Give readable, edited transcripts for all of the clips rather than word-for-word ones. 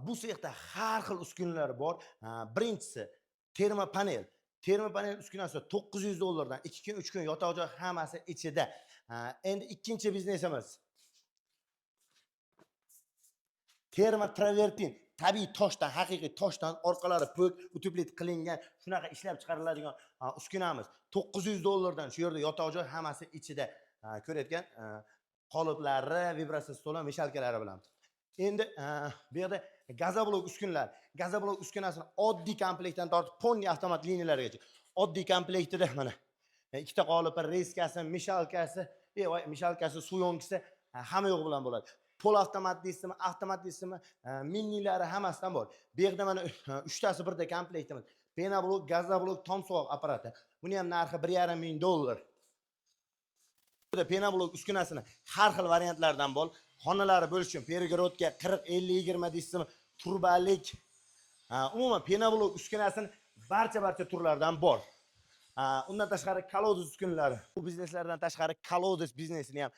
Bu sexda har xil uskunalar bor. Birinchisi termopanel. Termopanel uskunasi $900 dan 2 kun, 3 kun yotoq joy hammasi ichida. Endi ikkinchi biznesimiz termotravertin. Tabiiy toshdan, haqiqiy toshdan orqalari po'k, utublit qilingan shunaqa ishlab chiqariladigan uskunamiz. $900 dan shu yerda yotoq joy hammasi ichida. Ko'rayotgan qoliplari, vibratsiya stoli, meshalkalari bilan. Endi bu yerda gazoblok uskunalar. Gazoblok uskunasini oddiy komplektdan tortib ponni avtomat liniyalarigacha. Oddiy komplektida mana ikkita qolipi, reskasi, meshalkasi, suv yonkisi hamma yo'q bilan bo'ladi. Pol avtomat deysizmi, avtomat deysizmi, minilari hammasidan bor. Bu yerda mana 3 tasi birda komplektimiz. Penablok, gazoblok, tomsovoq apparati. Buni ham narxi $1,5 ming. Burada penablok uskunasini har xil variantlardan bor. Xonalari bo'lish uchun pergorodka 40-50-20 deysizmi, turbalik. Umuman penablok uskunasini barcha turlaridan bor. Undan tashqari kolodus uskunalari. Bu bizneslardan tashqari kolodus biznesini ham,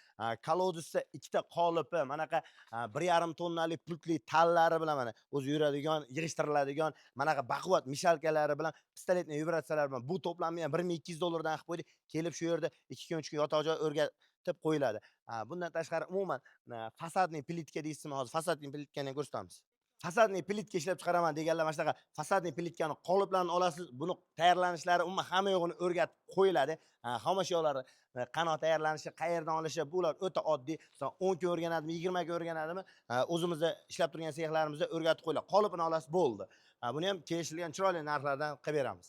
kolodusda ikkita qolipi, manaqa 1,5 tonnalik pultli tallari bilan mana o'zi yuradigan, yig'ishtiriladigan, manaqa baquvvat mishalkalari bilan, pistoletli vibratsiyalar bilan bu to'plamni ham $1,200 dan qilib qo'ydik. Kelib shu yerda 2 kun, 3 kun yotoq joy o'rgatib qo'yiladi. Bundan tashqari umuman fasadniy plitka deysizmi, hozir fasadniy plitkani ham ko'rsatamiz. Fasadniy plitka ishlab chiqaraman deganlar mana shunaqa fasadniy plitkani qoliplarni olasiz. Buni tayyorlanishlari umuman hamma yo'g'ini o'rgatib qo'yiladi. Xomashyolar qanot tayyorlanishi, qayerdan olishi, bular o'ta oddiy. 10 kun o'rganadimi, 20 kun o'rganadimi, o'zimizda ishlab turgan sexlarimizda o'rgatib qo'yiladi. Qolipini olasiz, bo'ldi. Buni ham kelishilgan chiroyli narxlardan qilib beramiz.